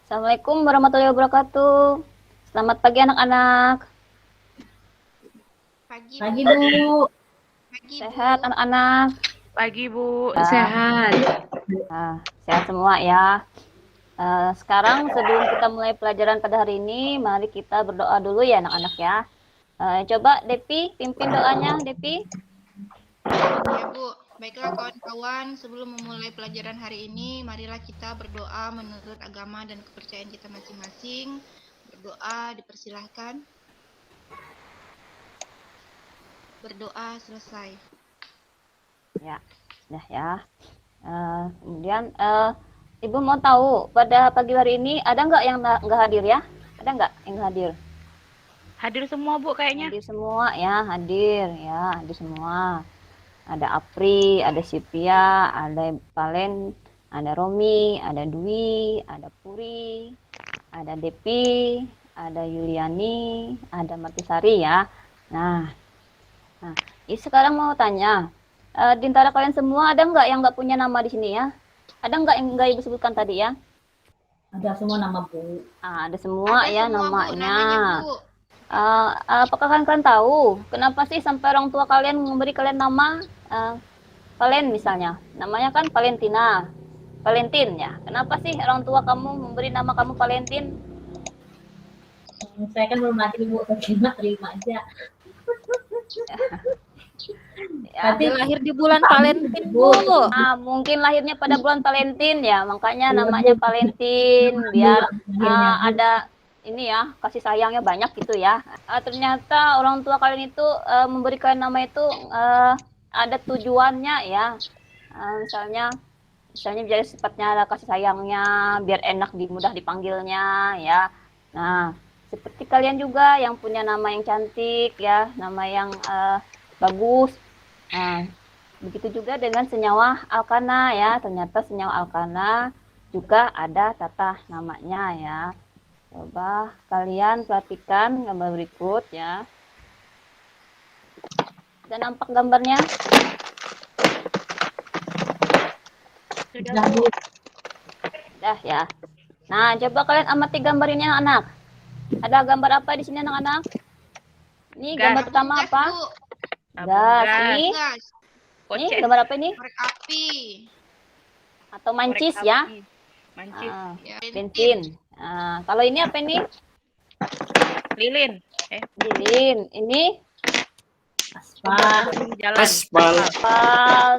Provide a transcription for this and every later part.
Assalamualaikum warahmatullahi wabarakatuh. Selamat pagi anak-anak. Pagi, Bu. Pagi, Bu. Pagi, Sehat Bu. anak-anak? Pagi Bu, Ya. sehat. Sehat semua ya. Sekarang sebelum kita mulai pelajaran pada hari ini, mari kita berdoa dulu ya anak-anak ya. Coba Depi, pimpin doanya Depi. Ya, Bu. Baiklah kawan-kawan, sebelum memulai pelajaran hari ini, marilah kita berdoa menurut agama dan kepercayaan kita masing-masing. Berdoa dipersilahkan. Berdoa selesai. Ya, ya. Kemudian Ibu mau tahu pada pagi hari ini ada nggak yang nggak hadir ya? Ada nggak yang nggak hadir? Hadir semua Bu kayaknya. Hadir semua ya, hadir semua. Ada Apri, ada Sipia, ada Valen, ada Romi, ada Dwi, ada Puri, ada Depi, ada Yuliani, ada Martisari ya. Nah, ini sekarang mau tanya, di antara kalian semua ada nggak yang nggak punya nama di sini ya? Ada nggak yang nggak Ibu sebutkan tadi ya? Ada semua nama, Bu. Ada semua Ada ya semua, Bu, namanya. namanya, Bu. Apakah kalian tahu kenapa sih sampai orang tua kalian memberi kalian nama Valen misalnya? Namanya kan Valentina, Valentin ya. Kenapa sih orang tua kamu memberi nama kamu Valentin? Saya kan belum latih, Bu. Terima aja. Ya. Dia lahir di bulan Valentin Bu. Mungkin lahirnya pada bulan Valentin ya, makanya namanya Valentin biar ada ini ya, kasih sayangnya banyak gitu ya. Ternyata orang tua kalian itu memberi kalian nama itu ada tujuannya ya. Misalnya biar sifatnya ada kasih sayangnya, biar enak mudah dipanggilnya ya. Nah, seperti kalian juga yang punya nama yang cantik ya, nama yang bagus. Nah, begitu juga dengan senyawa alkana ya. Ternyata senyawa alkana juga ada tata namanya ya. Coba kalian perhatikan gambar berikut ya. Sudah nampak gambarnya? Sudah, Bu. Sudah ya. Nah, coba kalian amati gambar ini anak-anak. Ada gambar apa di sini anak-anak? Ini gambar pertama Gas, apa? Bu. Gas. Ini Gas. ini gambar apa ini? Korek api. Atau mancis ya? Mancis. Ya, Bensin. Kalau ini apa ini? Lilin. Lilin. Ini Aspal. Jalan. Aspal.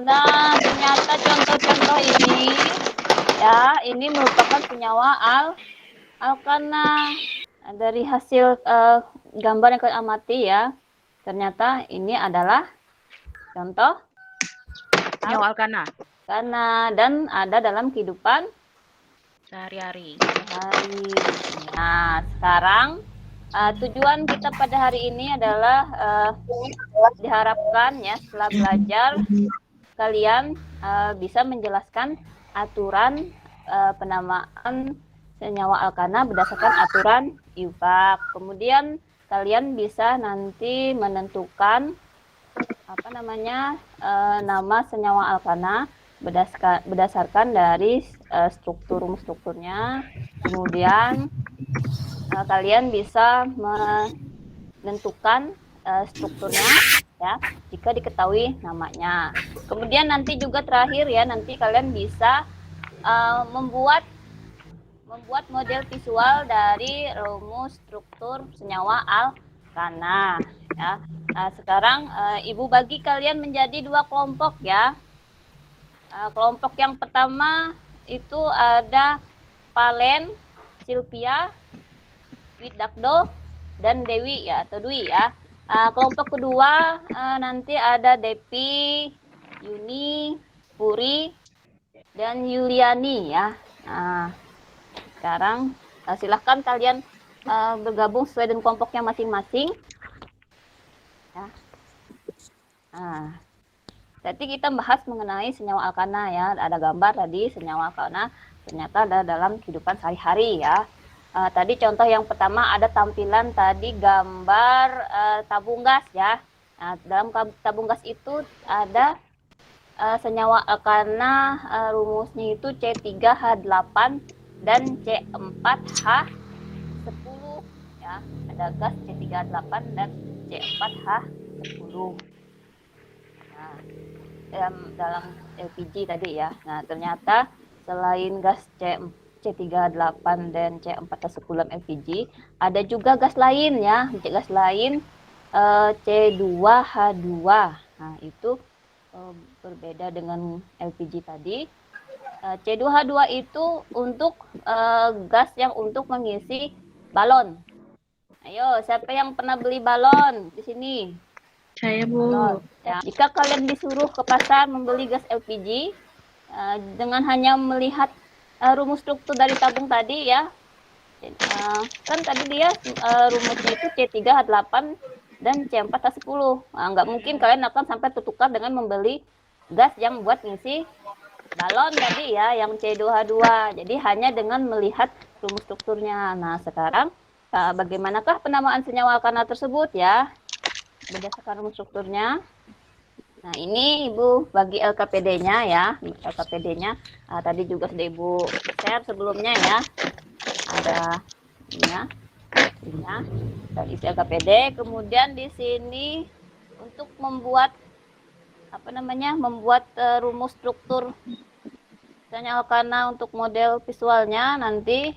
Nah, ternyata contoh-contoh ini ya, ini merupakan senyawa alkana. Dari hasil gambar yang kalian amati ya, ternyata ini adalah contoh Senyawa alkana. alkana dan ada dalam kehidupan Sehari-hari. Nah, sekarang tujuan kita pada hari ini adalah diharapkan ya setelah belajar kalian bisa menjelaskan aturan penamaan senyawa alkana berdasarkan aturan IUPAC. Kemudian kalian bisa nanti menentukan nama senyawa alkana berdasarkan dari strukturnya. Kemudian kalian bisa menentukan strukturnya ya jika diketahui namanya. Kemudian nanti juga terakhir ya, nanti kalian bisa membuat model visual dari rumus struktur senyawa alkana ya. Sekarang Ibu bagi kalian menjadi 2 kelompok ya. Kelompok yang pertama itu ada Valen, Silvia, Widakdo, dan Dewi ya atau Dwi ya. Kelompok kedua nanti ada Depi, Yuni, Puri, dan Yuliani ya. Sekarang silahkan kalian bergabung sesuai dengan kelompoknya masing-masing. Ya. Tadi kita bahas mengenai senyawa alkana ya. Ada gambar tadi senyawa alkana ternyata ada dalam kehidupan sehari-hari ya. Tadi contoh yang pertama ada tampilan tadi gambar tabung gas ya. Nah, dalam tabung gas itu ada senyawa alkana rumusnya itu C3H8 dan C4H10 ya. Ada gas C38 dan C4H10. Nah, dalam LPG tadi ya. Nah, ternyata selain gas C38 dan C4H10 LPG, ada juga gas lain ya. Gas lain C2H2. Nah, itu berbeda dengan LPG tadi. C2H2 itu untuk gas yang untuk mengisi balon. Ayo, siapa yang pernah beli balon di sini? Saya, Bu. Balon. Ya. Jika kalian disuruh ke pasar membeli gas LPG, dengan hanya melihat rumus struktur dari tabung tadi ya, kan tadi dia rumusnya itu C3H8 dan C4H10. Nah, nggak mungkin kalian akan sampai tertukar dengan membeli gas yang buat ngisi balon tadi ya, yang C2H2. Jadi hanya dengan melihat rumus strukturnya. Nah, sekarang bagaimanakah penamaan senyawa alkana tersebut ya? Berdasarkan rumus strukturnya. Nah, ini Ibu bagi LKPD-nya ya. LKPD-nya tadi juga sudah Ibu share sebelumnya ya. Ada ini ya. Dan isi LKPD. Kemudian di sini untuk membuat membuat rumus struktur senyawa alkana untuk model visualnya nanti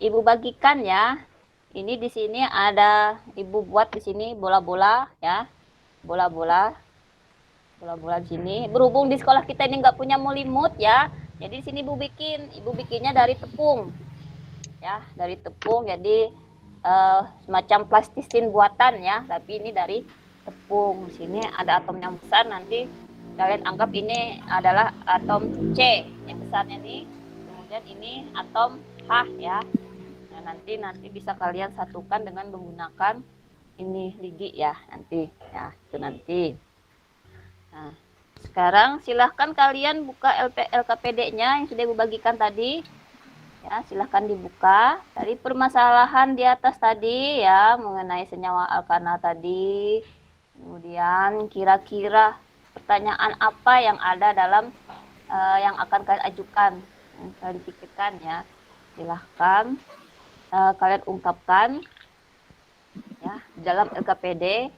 Ibu bagikan ya. Ini di sini ada Ibu buat di sini bola-bola ya. Bola-bola di sini. Berhubung di sekolah kita ini nggak punya mulimut ya. Jadi di sini Ibu bikinnya dari tepung. Ya, dari tepung. Jadi semacam plastisin buatan ya, tapi ini dari tepung. Di sini ada atom yang besar, nanti kalian anggap ini adalah atom C yang besarnya nih. Kemudian ini atom H ya. Nah, nanti bisa kalian satukan dengan menggunakan ini lidi ya nanti ya, itu nanti. Nah, sekarang silahkan kalian buka LKPD-nya yang sudah Ibu bagikan tadi. Ya, silahkan dibuka. Dari permasalahan di atas tadi ya, mengenai senyawa alkana tadi. Kemudian kira-kira pertanyaan apa yang ada dalam yang akan kalian ajukan, yang kalian pikirkan ya. Silahkan kalian ungkapkan ya dalam LKPD.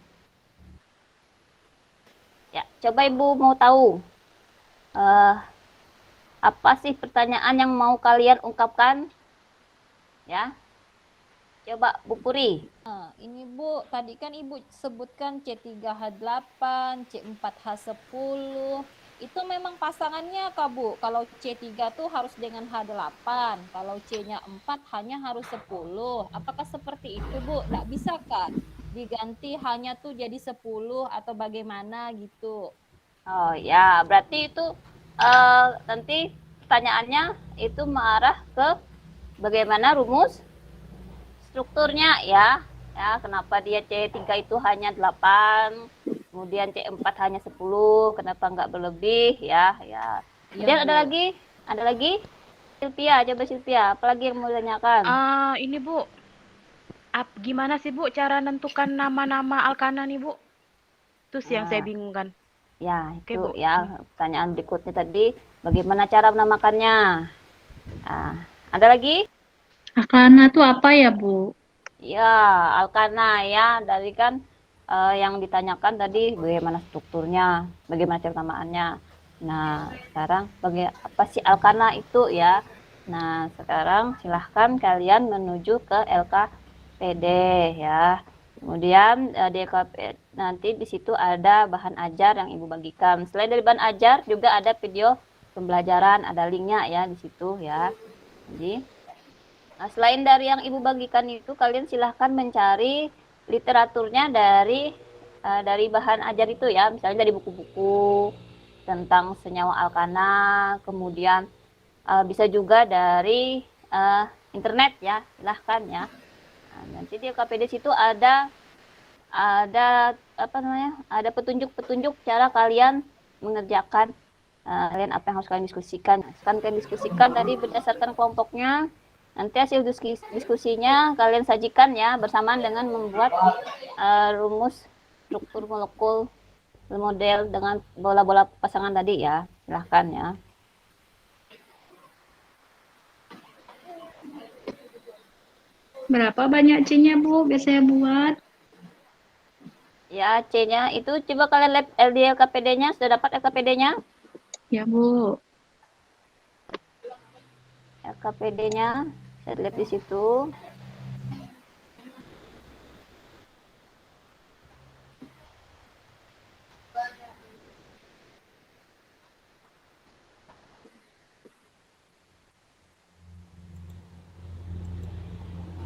Ya, coba Ibu mau tahu apa sih pertanyaan yang mau kalian ungkapkan? Ya, coba Bu Puri. Nah, ini Bu, tadi kan Ibu sebutkan C3H8, C4H10. Itu memang pasangannya Kak Bu. Kalau C3 tuh harus dengan H8, kalau C-nya 4 hanya harus 10. Apakah seperti itu Bu? Nggak bisa Kak? Diganti hanya tuh jadi 10 atau bagaimana gitu. Oh ya, berarti itu nanti pertanyaannya itu mengarah ke bagaimana rumus strukturnya ya. Ya, kenapa dia C3 itu hanya 8, kemudian C4 hanya 10, kenapa nggak berlebih ya. Ya. Kemudian ada lagi? Silvia, coba Silvia, apalagi yang mau ditanyakan? Ini Bu, gimana sih Bu cara nentukan nama-nama alkana nih Bu? Itu sih yang saya bingungkan. Ya, Oke, itu Bu. ya pertanyaan berikutnya tadi, bagaimana cara menamakannya? Nah, ada lagi? Alkana tuh apa ya, Bu? Ya, alkana ya, dari kan yang ditanyakan tadi bagaimana strukturnya, bagaimana cara penamaannya. Nah, sekarang apa sih alkana itu ya? Nah, sekarang silahkan kalian menuju ke LKPD ya. Kemudian di LKPD nanti di situ ada bahan ajar yang Ibu bagikan. Selain dari bahan ajar juga ada video pembelajaran, ada linknya ya di situ ya. Jadi, nah, selain dari yang Ibu bagikan itu, kalian silahkan mencari literaturnya dari bahan ajar itu ya, misalnya dari buku-buku tentang senyawa alkana, kemudian bisa juga dari internet ya, silahkan ya. Nah, nanti di LKPD situ ada ada petunjuk-petunjuk cara kalian mengerjakan kalian apa yang harus kalian diskusikan. Sekarang kalian diskusikan tadi berdasarkan kelompoknya. Nanti hasil diskusinya kalian sajikan ya bersamaan dengan membuat rumus struktur molekul model dengan bola-bola pasangan tadi ya. Silahkan ya. Berapa banyak C-nya, Bu? Biasanya buat. Ya, C-nya itu coba kalian lihat LDLKPD-nya, sudah dapat LKPD-nya? Ya, Bu. LKPD-nya, saya lihat di situ.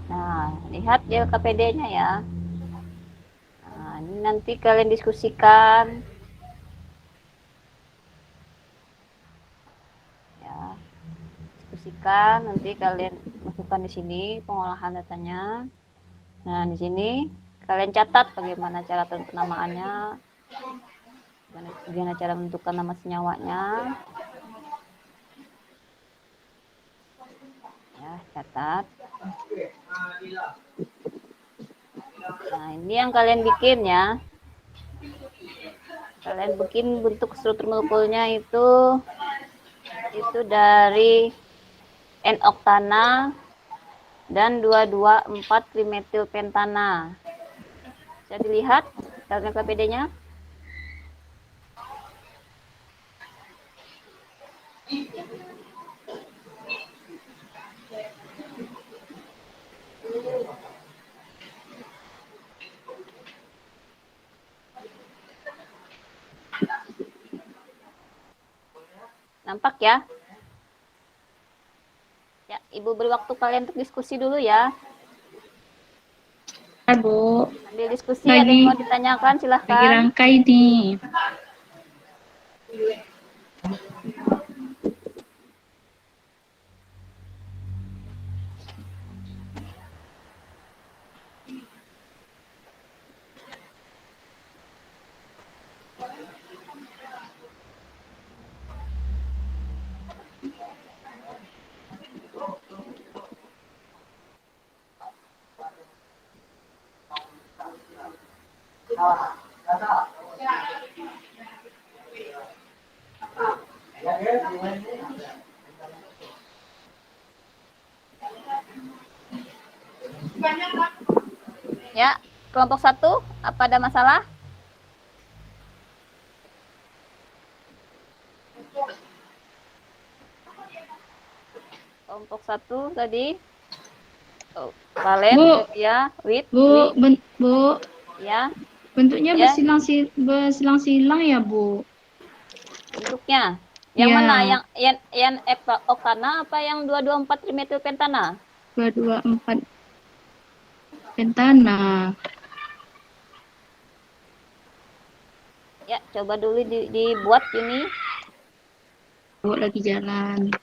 Nah, lihat di LKPD-nya ya. Nah, ini nanti kalian diskusikan. Ya, diskusikan, nanti kalian masukkan di sini pengolahan datanya. Nah, di sini kalian catat bagaimana cara penamaannya, bagaimana cara menentukan nama senyawanya. Ya, catat. Nah, ini yang kalian bikin ya. Kalian bikin bentuk struktur molekulnya itu dari N-oktana dan 224 trimetilpentana. Bisa dilihat dalam LKPD-nya? Nampak ya? Ya, Ibu beri waktu kalian untuk diskusi dulu ya. Ya, Bu. Ambil diskusi, ada yang mau ditanyakan, Lagi silahkan. rangkai nih. Ya, kelompok 1, apa ada masalah? Kelompok 1 tadi. Oh, Valen, Bu. ya, Wit, Bu, ya, bentuknya ya, bersilang-silang ya, Bu? bentuknya. Yang Ya. mana? Yang oktana apa yang 224 trimetilpentana? 224 pentana. Ya, coba dulu dibuat ini. Bu lagi jalan.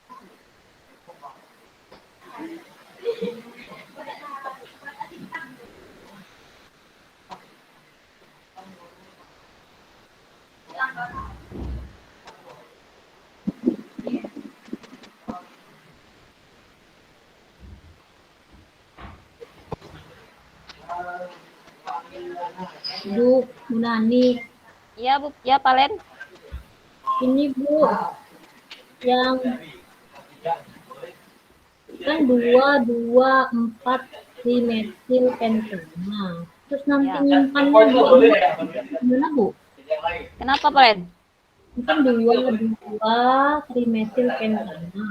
Bu Nani, Ya, Bu, ya, Valen. ini Bu yang kan 224 dimetil pentana. Terus nanti Ya. nyimpannya gimana Bu? Kenapa, Valen? Ini kan 2 trimetil pentana.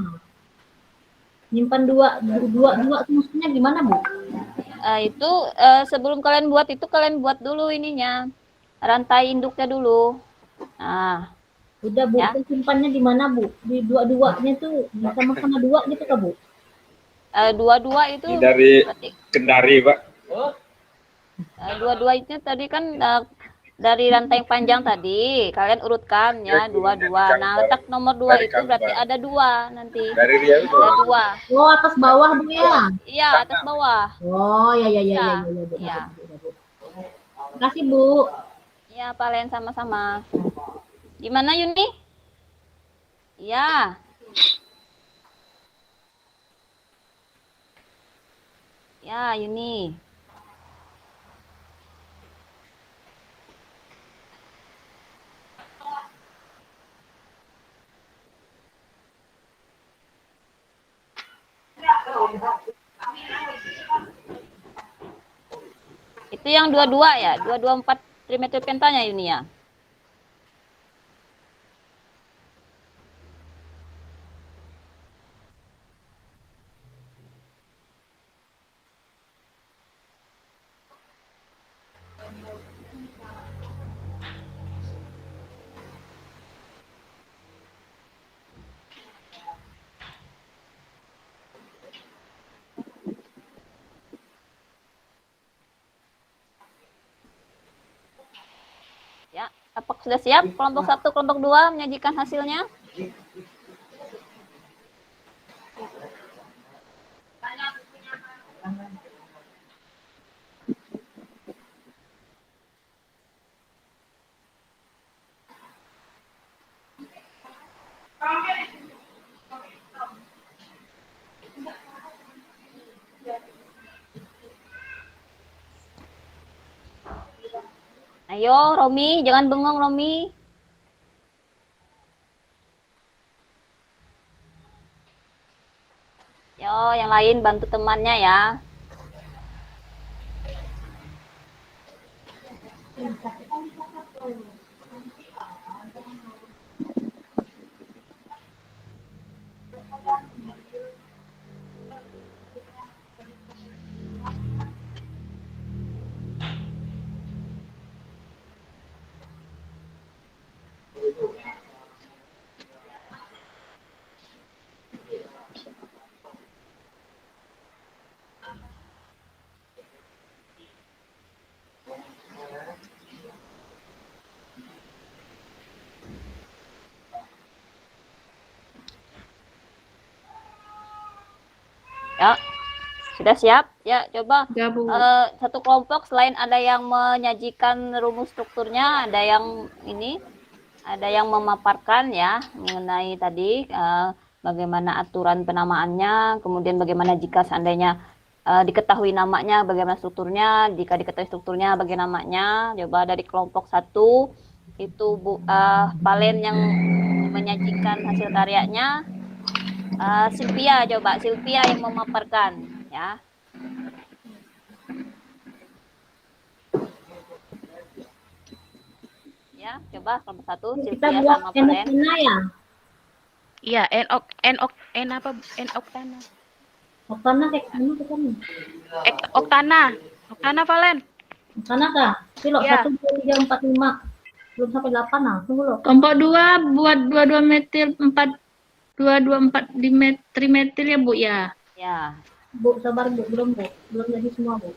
Nyimpan dua maksudnya gimana Bu? Itu sebelum kalian buat itu, kalian buat dulu ininya. Rantai induknya dulu. Nah, Udah Bu, ya. simpannya di mana Bu? Di dua-duanya tuh sama-sama dua gitu kah Bu? Dua-dua itu Dari Kendari, Pak. dua-dua itu tadi kan dari rantai yang panjang tadi kalian urutkan ya, dua-dua. Nah, letak nomor 2 Dari itu berarti Kangbar. ada 2 nanti. Dari Riau itu. Ada 2. Oh, atas bawah Bu ya? Iya, atas bawah. Oh, ya Bu. Iya. Terima kasih Bu. Iya, Valen, sama-sama. Gimana Yuni? Iya. Ya, Yuni. Itu yang 22 ya, 224 trimetilpentanya ini ya. Ya, apakah sudah siap kelompok 1, kelompok 2 menyajikan hasilnya? Ayo, Romi, jangan bengong, Romi. Yo, yang lain bantu temannya ya. Ya, sudah siap? Ya, coba Ya, Bu. satu kelompok selain ada yang menyajikan rumus strukturnya, ada yang ini, ada yang memaparkan ya mengenai tadi bagaimana aturan penamaannya, kemudian bagaimana jika seandainya diketahui namanya, bagaimana strukturnya, jika diketahui strukturnya, bagaimana namanya. Coba dari kelompok 1 itu Palen yang menyajikan hasil karyanya. Sylvia, coba Sylvia yang memaparkan ya. Ya, coba kelompok 1 Kita Sylvia buat sama Palen. enoknya ya. Iya, oktana. Oktana kayak mana ke sana? Oktana. Oktana, Valen. Oktana kah? Silok Iya. 1, 2, 3, 4, 5. Belum sampai 8 lah. Tunggu loh. Kelompok 2 buat 22 metil 4 trimetil ya, Bu ya. Ya, Bu, sabar Bu. Belum Bu. Belum jadi semua Bu.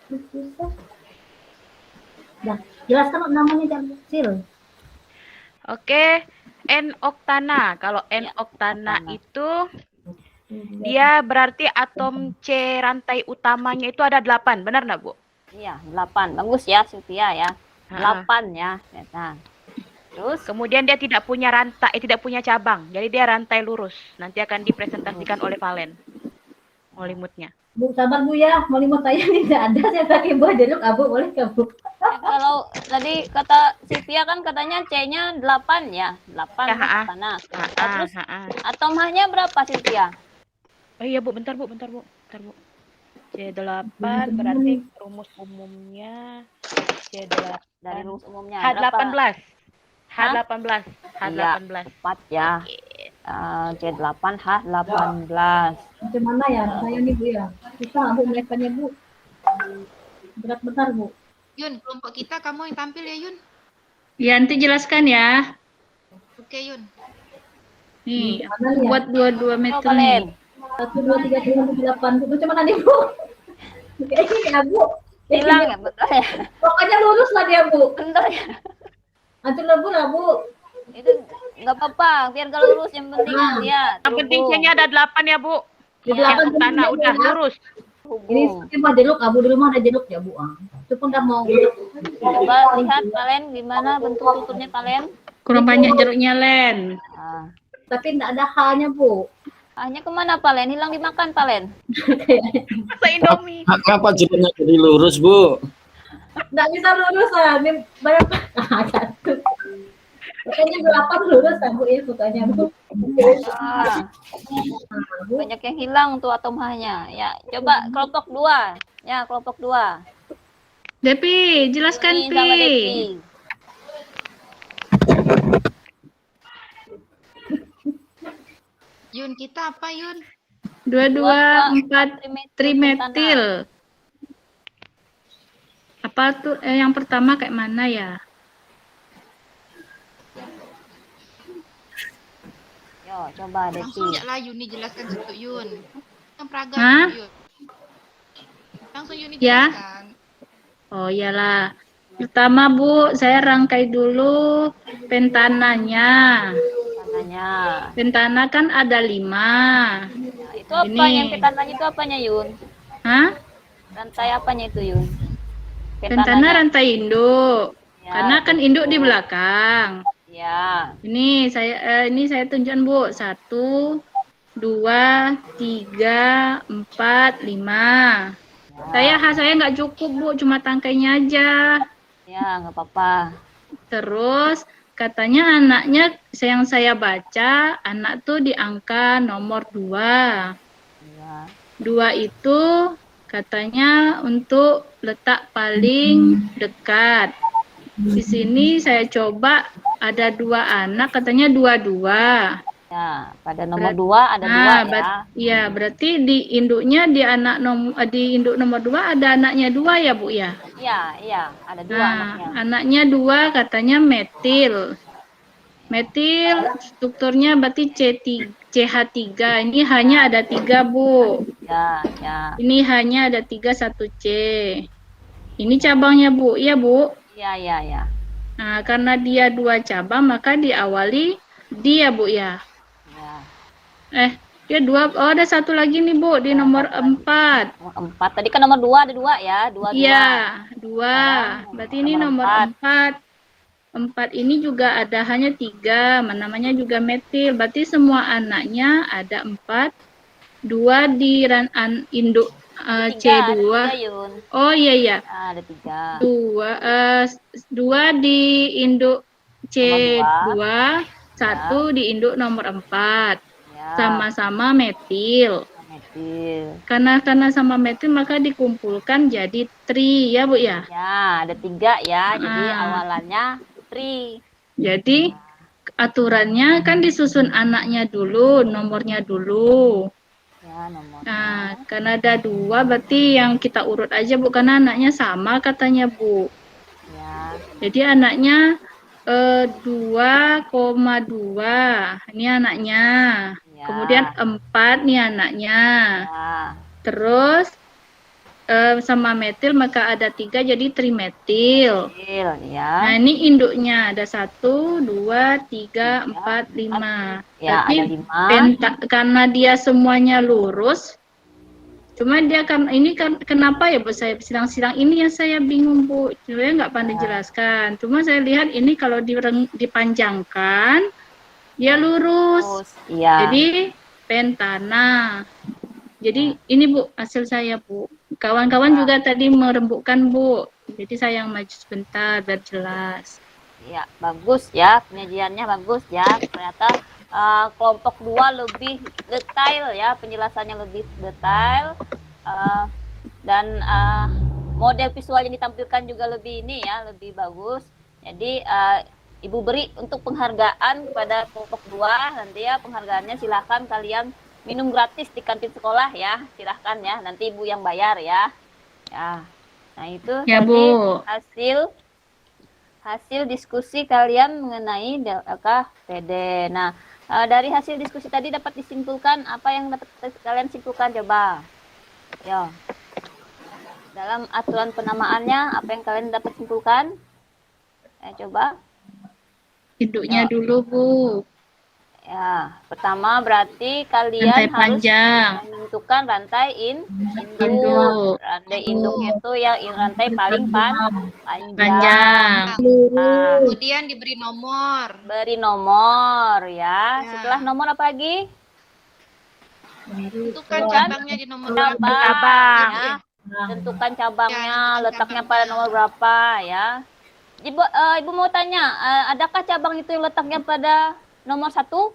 Susah. Dah. Jelaskan namanya jangan kecil. Oke, N-oktana. Kalau N-oktana oktana. itu dia berarti atom C rantai utamanya itu ada 8, benar nggak, Bu? Iya, 8. Bagus ya Sylvia ya. Ha-ha. 8 ya. Nah. Terus Kemudian dia tidak punya rantai, tidak punya cabang. Jadi dia rantai lurus. Nanti akan dipresentasikan oleh Valen. Molimutnya. Bu, sabar Bu ya. Mau lima saya tidak ada. Saya pakai buah jeruk abu. Boleh nggak Bu? kalau tadi kata Sylvia kan katanya C-nya 8 ya. 8 Ya, ha-ha. sana. Ha-ha, Terus ha-ha. atom H-nya berapa Sylvia? Oh iya, Bu, bentar, Bu. C8 berarti rumus umumnya C8. Dari rumus umumnya H18. berapa? H18. Iya. H18. 4 ya. C8 H18. Macam mana ya? Saya nih Bu ya. Susah Bu melihatnya Bu. Berat benar Bu. Yun, kelompok kita kamu yang tampil ya Yun. Ya, nanti jelaskan ya. Oke Yun. Nih, Mana aku ya? buat 22 Oh, metil Valen. nih. 1, 2, 3, 4, 5, 8. Bu, macam mana nih Bu? Kayaknya ya Bu. Hilang ya, betul ya. Pokoknya lurus lah dia Bu. Bentar ya. Antum lebu lah Bu. Itu nggak apa-apa, biar kalau lurus yang penting lihat. Yang penting C-nya ada 8 ya, Bu. Di Ya, belakang Oktana Bu, udah ya. lurus. Ini pakai buah jeruk, Abu di rumah ada jeruk ya Bu. Itu pun udah mau. Coba lihat Palen gimana bentuk strukturnya Palen. Kurang banyak jeruknya, Len. Nah, Tapi enggak ada H-nya Bu. hanya kemana Palen? Hilang dimakan Palen. Masa Indomie. Kenapa jadinya jadi lurus, Bu? Enggak bisa lurus lah. Ini banyak satu. Pokoknya 8 lurus lah Bu ya pokoknya Bu. Ah, banyak yang hilang tuh atom H-nya. Ya, coba kelompok 2. Ya, kelompok 2. Depi, jelaskan Yuni sama Depi. Pi. Yun, kita apa Yun? 224 trimetil trimetil. Apa tuh yang pertama kayak mana ya? Yo, coba Depi. Langsung ya lah Yuni jelaskan satu Yun. Yang peraga Hah? Yun. Langsung Yuni Ya. jelaskan. Oh iyalah. Pertama Bu, saya rangkai dulu pentananya. Tananya. Pentana kan ada 5. Ya, itu apa Ini. yang pentananya itu apanya, Yun? Hah? Rantai apanya itu, Yun? Pentana rantai induk. Ya, Karena kan induk di belakang. Ya. Ini saya tunjukkan Bu. 1, 2, 3, 4, 5. Ya. Saya nggak cukup Bu, cuma tangkainya aja. Ya, nggak apa-apa. Terus katanya anaknya yang saya baca, anak tuh di angka nomor 2. Ya. 2 itu katanya untuk letak paling dekat. Di sini saya coba ada 2 anak, katanya 22. Ya, pada nomor 2 ada 2 ya. Iya, berarti di induknya di induk nomor 2 ada anaknya 2 ya, Bu ya? Iya, ada 2 anaknya. Anaknya 2 katanya metil. Metil strukturnya berarti CH3. Ini hanya ada 3, Bu. Ya. Ini hanya ada 3 1C. Ini cabangnya, Bu. Iya, Bu. Ya. Nah, karena dia 2 cabang, maka diawali dia, Bu ya. Ya. Dia 2. Oh, ada 1 lagi nih, Bu, di nomor 4. Nomor 4. Tadi kan nomor 2 ada 2 ya, 2. Iya, 2. Berarti ini nomor 4. 4 ini juga ada hanya 3, namanya juga metil. Berarti semua anaknya ada 4. 2 di induk C2. Ada 3, Yun. Oh iya. Ada 3. 2 di induk C2, 1 di induk nomor 4. Ya. Sama-sama metil. Metil. Karena sama metil maka dikumpulkan jadi tri ya, Bu ya. Ya, ada 3 ya. Jadi awalannya tri. Jadi aturannya kan disusun anaknya dulu, nomornya dulu. Ya, nomor. Nah, karena ada 2 berarti yang kita urut aja, Bu, karena anaknya sama katanya, Bu. Ya. Jadi anaknya 2,2. Ini anaknya. Ya. Kemudian 4 nih anaknya. Ya. Terus sama metil maka ada 3 jadi trimetil. Metil, ya. Nah, ini induknya ada 1, 2, 3, 4, 5. Ya, Tapi ada 5. karena dia semuanya lurus, cuma dia kan ini kan kenapa ya, Bu, saya silang-silang ini yang saya bingung, Bu. Saya nggak pandai jelaskan. Cuma saya lihat ini kalau dipanjangkan dia lurus. Iya. Jadi pentana. Jadi ini, Bu, hasil saya, Bu. Kawan-kawan juga tadi merembukkan, Bu. Jadi saya yang maju sebentar biar jelas. Ya, bagus ya, penyajiannya bagus ya. Ternyata kelompok 2 lebih detail ya, penjelasannya lebih detail. Dan model visual yang ditampilkan juga lebih ini ya, lebih bagus. Jadi Ibu beri untuk penghargaan kepada kelompok 2. Nanti ya penghargaannya silahkan kalian minum gratis di kantin sekolah ya, silahkan ya. Nanti Ibu yang bayar ya. Ya, nah itu ya, tadi Bu. hasil diskusi kalian mengenai LKPD. Nah, dari hasil diskusi tadi dapat disimpulkan apa yang dapat kalian simpulkan, coba. Yo. Dalam aturan penamaannya apa yang kalian dapat simpulkan? Coba. Induknya dulu, Bu. Ya, pertama berarti kalian Rantai harus panjang. menentukan rantai induk. Induk. Rantai induknya itu yang rantai paling panjang. Panjang. Nah, Kemudian diberi nomor. beri nomor ya. Ya. Setelah nomor apa lagi? Tentukan Kan? cabangnya di nomor Cabang. Cabang. Ya. Tentukan cabangnya, Ya, tentukan letaknya cabangnya. pada nomor berapa ya. Ibu mau tanya, adakah cabang itu yang letaknya pada nomor 1?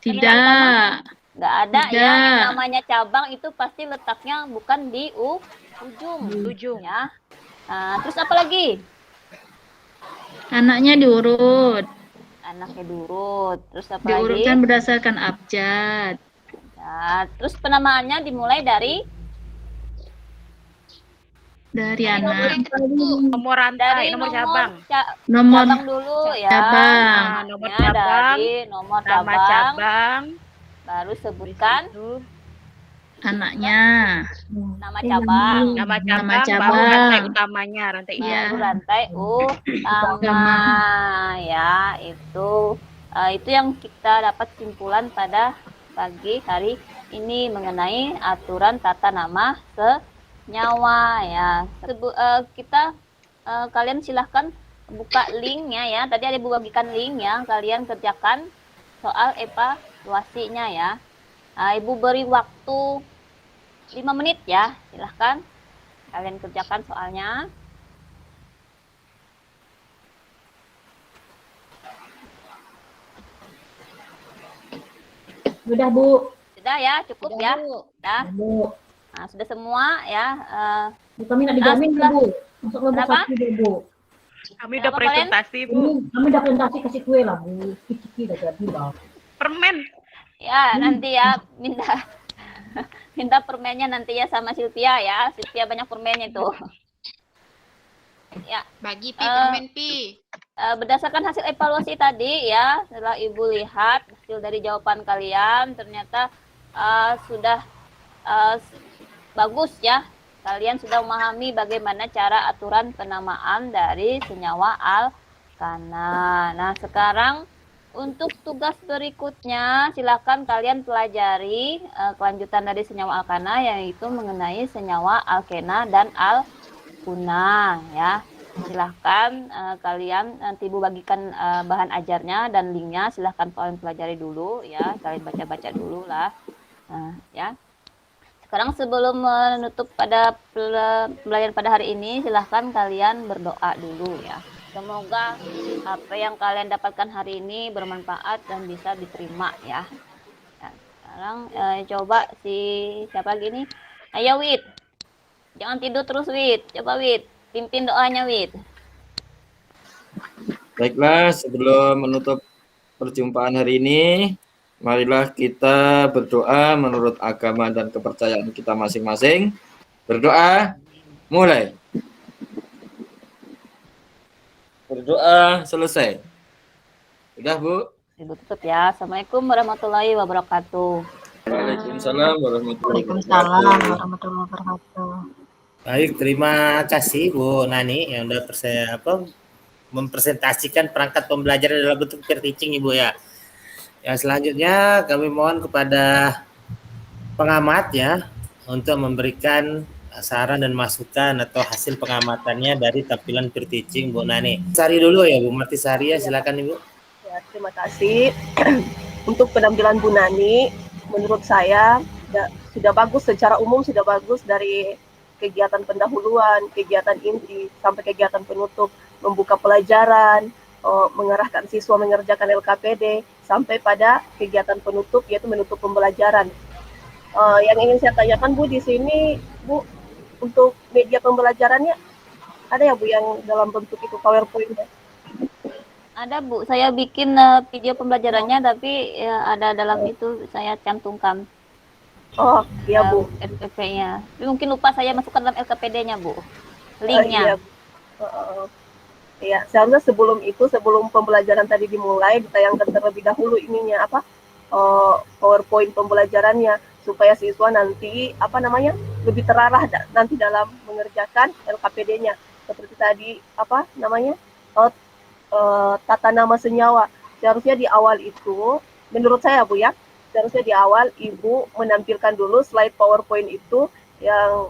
Tidak. Nggak ada ya, Tidak. yang namanya cabang itu pasti letaknya bukan di ujung. Ujung. Ya. Nah, terus apa lagi? Anaknya diurut. Anaknya diurut. Terus apa lagi? Diurutkan berdasarkan abjad. Nah, terus penamaannya dimulai dari Dari nomor anak. yang ketiga, Bu. Nomor rantai, nomor cabang. Nomor cabang dulu ya. cabang. Nah, nomor Namanya cabang, dari nomor nama cabang, cabang, baru habis sebutkan itu Anaknya. nama cabang, nama Nama cabang, baru rantai cabang. utamanya, rantai Iya. baru rantai utama ya. Itu yang kita dapat simpulan pada pagi hari ini mengenai aturan tata nama senyawa ya. Kalian silahkan buka linknya ya. Tadi ada bagikan link ya. Kalian kerjakan soal evaluasinya ya. Ibu beri waktu 5 menit ya. Silahkan kalian kerjakan soalnya. Sudah, Bu. Sudah ya, cukup Udah, ya. Bu. Sudah. Bu. Nah, sudah semua ya. Kami nak dijamin, setelah- Bu. Masuk kelompok Kenapa? 1 deh, Bu. kami udah Kenapa, Kalian? presentasi, Bu. Ini kami udah presentasi kasih kue lah, Bu. Ciki udah jadi, Bang. Permen. Ya, nanti ya minta permennya nanti ya sama Sylvia ya. Sylvia banyak permennya itu. Ya, Bagi Pi, permen Pi. berdasarkan hasil evaluasi tadi ya, setelah Ibu lihat hasil dari jawaban kalian, ternyata sudah bagus ya. Kalian sudah memahami bagaimana cara aturan penamaan dari senyawa alkana. Nah, sekarang untuk tugas berikutnya, silakan kalian pelajari kelanjutan dari senyawa alkana, yaitu mengenai senyawa alkena dan alkuna ya. Silahkan kalian nanti Ibu bagikan bahan ajarnya dan linknya. Silahkan kalian pelajari dulu ya. Kalian baca-baca dulu lah. Ya. Sekarang sebelum menutup pada pembelajaran pada hari ini, silahkan kalian berdoa dulu ya. Semoga apa yang kalian dapatkan hari ini bermanfaat dan bisa diterima ya. Nah, sekarang coba siapa lagi nih? Ayo Wid. Jangan tidur terus Wid. Coba Wid, pimpin doanya Wid. Baiklah, sebelum menutup perjumpaan hari ini, marilah kita berdoa menurut agama dan kepercayaan kita masing-masing. Berdoa, mulai. Berdoa, selesai. Sudah, Bu? Ibu tutup ya. Assalamualaikum warahmatullahi wabarakatuh. Waalaikumsalam warahmatullahi Waalaikumsalam wabarakatuh. warahmatullahi wabarakatuh. Baik, terima kasih Bu Nani yang udah mempresentasikan perangkat pembelajaran dalam bentuk peer teaching Ibu ya. Yang selanjutnya kami mohon kepada pengamat ya untuk memberikan saran dan masukan atau hasil pengamatannya dari tampilan peer teaching Bu Nani. Sari dulu ya Bu Martisari ya, silakan Ibu. Ya, terima kasih untuk penampilan Bu Nani. Menurut saya sudah bagus, secara umum sudah bagus, dari kegiatan pendahuluan, kegiatan inti sampai kegiatan penutup, membuka pelajaran, mengarahkan siswa mengerjakan LKPD sampai pada kegiatan penutup yaitu menutup pembelajaran. Yang ingin saya tanyakan Bu di sini, Bu, untuk media pembelajarannya ada ya Bu yang dalam bentuk itu PowerPoint? Ada Bu, saya bikin video pembelajarannya tapi ya, ada dalam itu saya cantumkan. Oh iya Bu. LKPD-nya. Tapi mungkin lupa saya masukkan dalam LKPD-nya Bu. Linknya. Iya, seharusnya sebelum pembelajaran tadi dimulai ditayangkan terlebih dahulu ininya PowerPoint pembelajarannya supaya siswa nanti lebih terarah nanti dalam mengerjakan LKPD-nya seperti tadi tata nama senyawa. Seharusnya di awal itu, menurut saya Bu ya, seharusnya di awal Ibu menampilkan dulu slide PowerPoint itu yang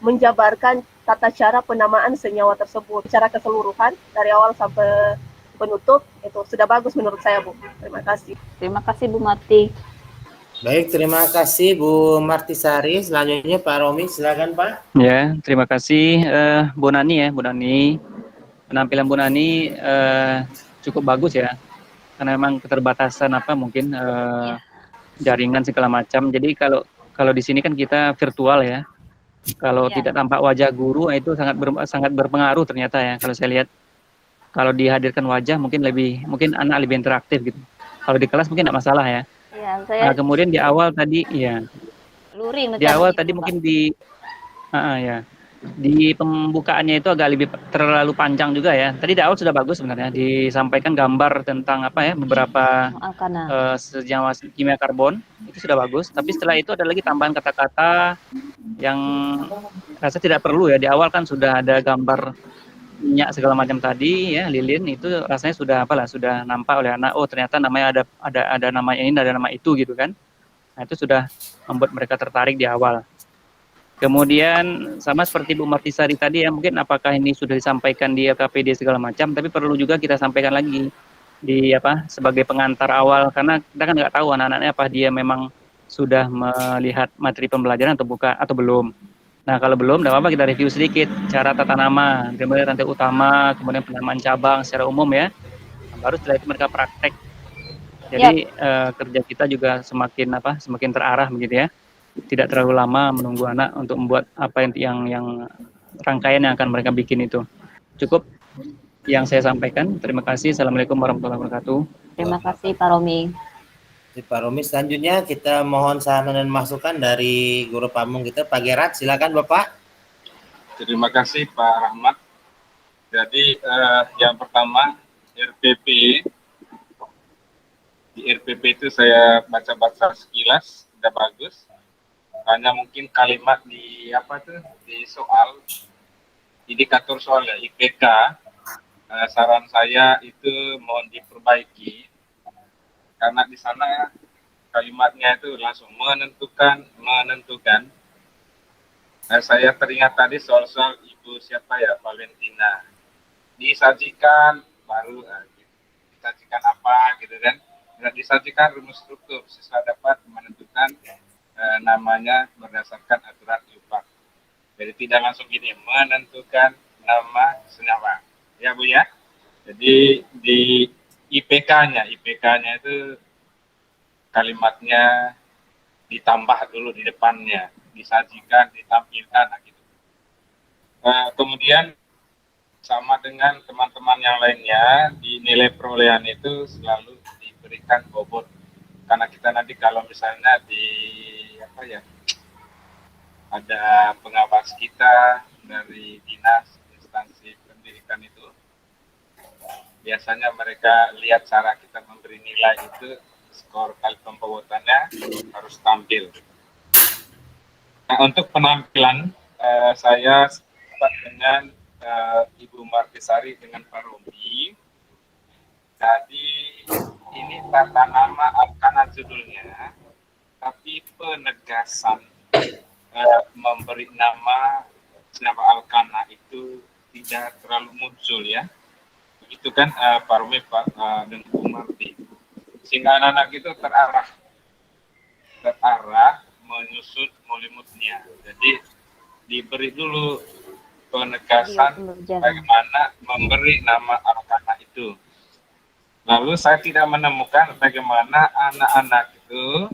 menjabarkan tata cara penamaan senyawa tersebut secara keseluruhan dari awal sampai penutup. Itu sudah bagus menurut saya Bu. Terima kasih. Terima kasih Bu Marti. Baik, terima kasih Bu Martisari. Selanjutnya Pak Romi, silakan Pak. Ya, terima kasih Bu Nani ya, Bu Nani. Penampilan Bu Nani cukup bagus ya. karena memang keterbatasan apa mungkin Iya. jaringan segala macam. Jadi kalau di sini kan kita virtual ya. Kalau Iya. tidak tampak wajah guru itu sangat berpengaruh ternyata ya. Kalau saya lihat, kalau dihadirkan wajah mungkin anak lebih interaktif gitu. Kalau di kelas mungkin tidak masalah ya. Iya, saya Nah, kemudian di awal tadi ya, luring di awal itu, tadi Pak. mungkin ya di pembukaannya itu agak lebih terlalu panjang juga ya. Tadi di awal sudah bagus sebenarnya disampaikan gambar tentang apa ya beberapa Alkana. senyawa kimia karbon itu sudah bagus. Tapi setelah itu ada lagi tambahan kata-kata yang rasa tidak perlu ya. Di awal kan sudah ada gambar minyak segala macam tadi ya, lilin itu rasanya sudah nampak oleh anak. Oh ternyata namanya ada nama ini, ada nama itu gitu kan. Nah itu sudah membuat mereka tertarik di awal. Kemudian sama seperti Bu Martisari tadi ya, mungkin apakah ini sudah disampaikan di LKPD segala macam, tapi perlu juga kita sampaikan lagi sebagai pengantar awal, karena kita kan nggak tahu anak-anaknya apa dia memang sudah melihat materi pembelajaran atau bukan atau belum. Nah kalau belum, tidak apa-apa kita review sedikit cara tata nama, kemudian rantai utama, kemudian penamaan cabang secara umum ya. Baru setelah itu mereka praktek. Jadi kerja kita juga semakin terarah begitu ya. Tidak terlalu lama menunggu anak untuk membuat apa yang rangkaian yang akan mereka bikin itu. Cukup yang saya sampaikan. Terima kasih. Assalamualaikum warahmatullahi wabarakatuh. Terima kasih Pak Romi. Pak Romi, selanjutnya kita mohon saran dan masukan dari guru pamung kita, Pak Gerat. Silakan Bapak. Terima kasih Pak Rahmat. Jadi yang pertama RPP. Di RPP itu saya baca-baca sekilas, sudah bagus. Hanya mungkin kalimat di soal indikator soal ya, IPK, saran saya itu mohon diperbaiki karena di sana kalimatnya itu langsung menentukan. Saya teringat tadi soal Ibu siapa ya, Valentina, disajikan baru disajikan apa gitu kan, disajikan rumus struktur siswa dapat menentukan namanya berdasarkan aturan IUPAK. Jadi tidak langsung gini menentukan nama senyawa ya Bu ya. Jadi di IPK-nya itu kalimatnya ditambah dulu di depannya, disajikan, ditampilkan gitu. Kemudian sama dengan teman-teman yang lainnya, di nilai perolehan itu selalu diberikan bobot. Karena kita nanti kalau misalnya ada pengawas kita dari dinas instansi pendidikan itu, biasanya mereka lihat cara kita memberi nilai itu, skor kali pembobotannya harus tampil. Nah, untuk penampilan saya sepakat dengan Ibu Martisari dengan Pak Romi. Jadi ini tata nama Alkana judulnya, tapi penegasan memberi nama senyawa Alkana itu tidak terlalu muncul ya. Begitu kan Pak Romi dan Bu Marti. Sehingga anak-anak itu terarah menyusut mulimutnya. Jadi diberi dulu penegasan bagaimana memberi nama Alkana itu. Lalu saya tidak menemukan bagaimana anak-anak itu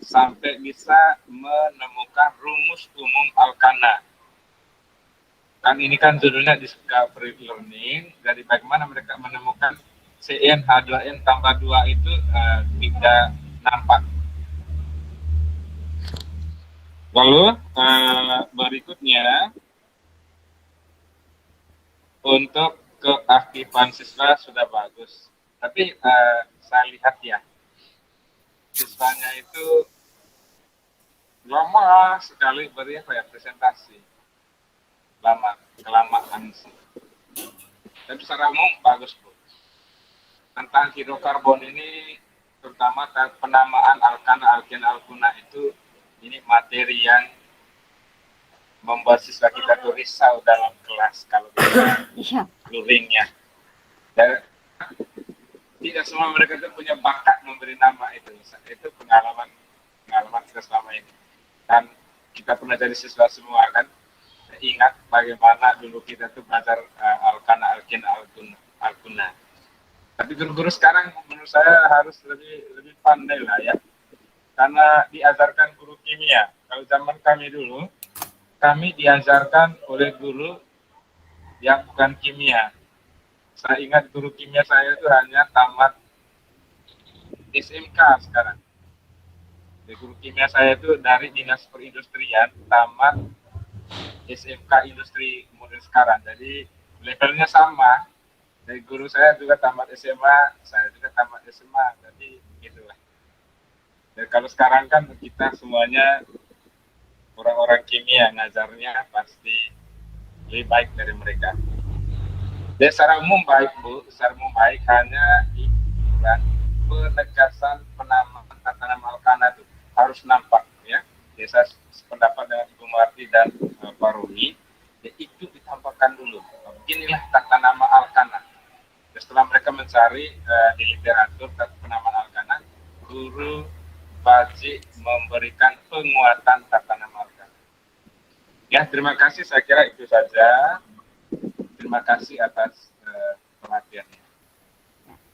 sampai bisa menemukan rumus umum Alkana. Kan ini kan judulnya Discovery Learning, dari bagaimana mereka menemukan CN H2N tambah 2 itu tidak nampak. Lalu berikutnya untuk keaktifan siswa sudah bagus. Tapi saya lihat ya, siswanya itu lama sekali beri presentasi. Kelamaan sih. Tapi secara umum bagus Bu. Tentang hidrokarbon ini, terutama penamaan alkana, alkena, alkuna itu, ini materi yang membuat siswa kita tuh risau dalam kelas kalau kita luringnya. Dan tidak semua mereka itu punya bakat memberi nama itu. Itu pengalaman kita selama ini. Dan kita pernah jadi siswa semua kan. Ingat bagaimana dulu kita tuh belajar alkana, alkena, alkuna. Tapi guru-guru sekarang menurut saya harus lebih pandai lah ya. Karena diajarkan guru kimia. Kalau zaman kami dulu, kami diajarkan oleh guru yang bukan kimia. Saya ingat guru kimia saya itu hanya tamat SMK sekarang. Jadi guru kimia saya itu dari Dinas Perindustrian, tamat SMK Industri kemudian sekarang. Jadi levelnya sama. Dari guru saya juga tamat SMA, saya juga tamat SMA. Jadi gitulah. Dan kalau sekarang kan kita semuanya orang-orang kimia, ngajarnya pasti lebih baik dari mereka. Dan secara umum baik Bu, secara umum baik, hanya ikuran penegasan penamaan tata nama Alkana itu harus nampak ya. Jadi saya sependapat dengan Ibu Marti dan Pak Ruli, ya, itu ditampakkan dulu. Beginilah tata nama Alkana. Dan setelah mereka mencari di literatur tata penamaan Alkana, guru wajib memberikan penguatan tata nama Alkana. Ya, terima kasih. Saya kira itu saja. Terima kasih atas perhatiannya.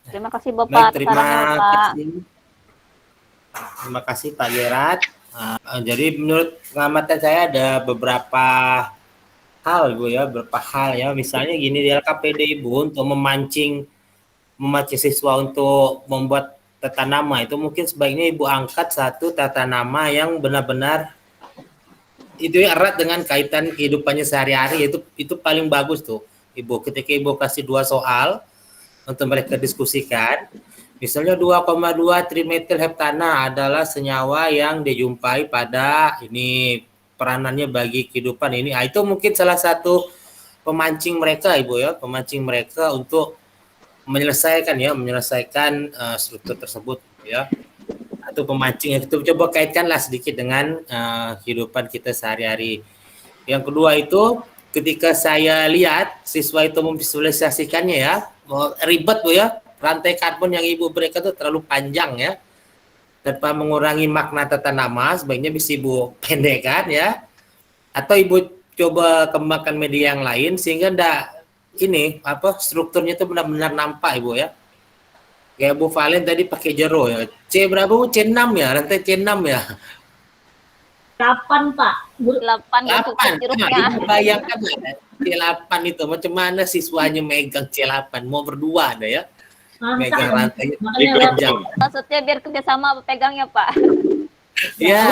Terima kasih Bapak. Baik, terima sarannya, Bapak. kasih. Terima kasih Pak Gerard. Jadi menurut pengamatan saya ada beberapa hal Bu ya, beberapa hal ya. Misalnya gini, di LKPD Ibu untuk memancing siswa untuk membuat tata nama itu mungkin sebaiknya Ibu angkat satu tata nama yang benar-benar itu erat dengan kaitan kehidupannya sehari-hari, itu paling bagus tuh Ibu. Ketika Ibu kasih 2 soal untuk mereka diskusikan, misalnya 2,2 trimetil heptana adalah senyawa yang dijumpai pada ini peranannya bagi kehidupan ini. Itu mungkin salah satu pemancing mereka Ibu ya, pemancing mereka untuk menyelesaikan struktur tersebut ya. Atau pemancing yang kita coba kaitkanlah sedikit dengan kehidupan kita sehari-hari. Yang kedua itu ketika saya lihat siswa itu memvisualisasikannya ya, ribet Bu ya, rantai karbon yang Ibu berikan itu terlalu panjang ya, tanpa mengurangi makna tata nama, sebaiknya bisa Ibu pendekkan ya, atau Ibu coba kembangkan media yang lain sehingga strukturnya itu benar-benar nampak Ibu ya. Kayak Bu Valen tadi pakai jero ya. C berapa Bu? C6 ya, rantai C6 ya. 8 Pak. 8 itu jeruknya. Ibu bayangkan ya, C8 itu macam mana siswanya megang C8, mau berdua ada ya. Megang rantai panjang. Maksudnya biar kerjasama pegangnya Pak. Ya,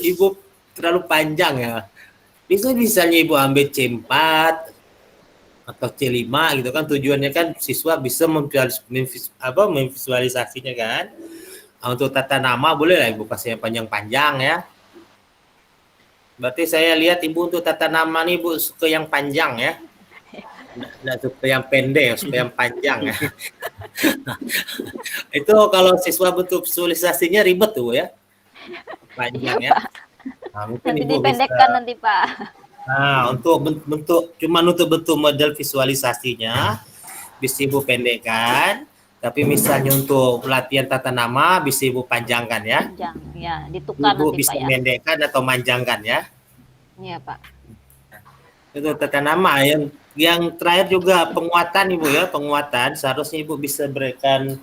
Ibu terlalu panjang ya. Misalnya Ibu ambil C4 atau C5 gitu kan, tujuannya kan siswa bisa memvisualisasinya kan. Untuk tata nama boleh lah Ibu kasih yang panjang-panjang ya. Berarti saya lihat Ibu untuk tata nama nih Ibu suka yang panjang ya. Nggak suka yang pendek, suka yang panjang ya. Itu kalau siswa bentuk visualisasinya ribet tuh ya. Panjang ya. Nah, mungkin Nanti Ibu dipendekkan bisa. nanti Pak. Nah, untuk bentuk model visualisasinya bisa Ibu pendekkan, tapi misalnya untuk latihan tata nama bisa Ibu panjangkan ya. Panjang ya, ditukar Ibu nanti bisa Pak ya. pendekkan atau manjangkan ya. Iya Pak. Itu tata nama. Yang terakhir juga penguatan Ibu ya, penguatan seharusnya Ibu bisa berikan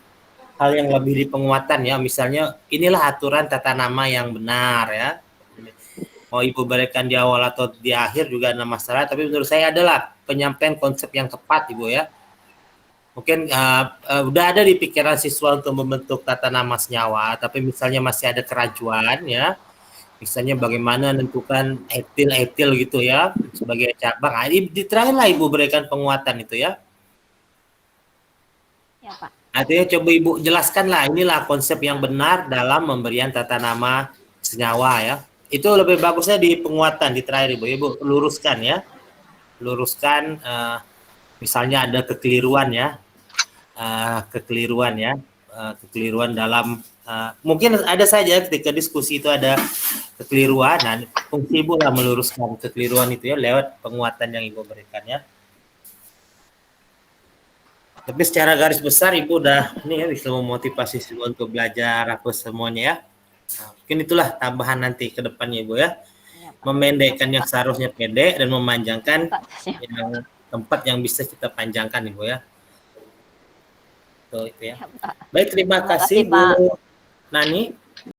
hal yang lebih di penguatan ya. Misalnya inilah aturan tata nama yang benar ya. Mau Ibu berikan di awal atau di akhir juga ada masalah, tapi menurut saya adalah penyampaian konsep yang tepat Ibu ya. Mungkin udah ada di pikiran siswa untuk membentuk tata nama senyawa, tapi misalnya masih ada keraguan ya. Misalnya bagaimana menentukan etil gitu ya sebagai cabang. Terakhirlah Ibu berikan penguatan itu ya. Ya Pak. Artinya coba Ibu jelaskanlah inilah konsep yang benar dalam pemberian tata nama senyawa ya. Itu lebih bagusnya di penguatan di terakhir Ibu. Ibu luruskan ya. Luruskan misalnya ada kekeliruan ya. Kekeliruan dalam mungkin ada saja ketika diskusi itu ada kekeliruan. Nah, fungsi Ibu lah meluruskan kekeliruan itu ya lewat penguatan yang Ibu berikan ya. Tapi secara garis besar Ibu udah ini ya bisa memotivasi siswa untuk belajar apa semuanya ya. Nah, mungkin itulah tambahan nanti ke depannya Ibu ya. Memendekkan yang seharusnya pendek dan memanjangkan yang tempat yang bisa kita panjangkan Ibu ya. Itu ya. Ya, Pak. Baik, terima Terima kasih, kasih Pak. Bu Nani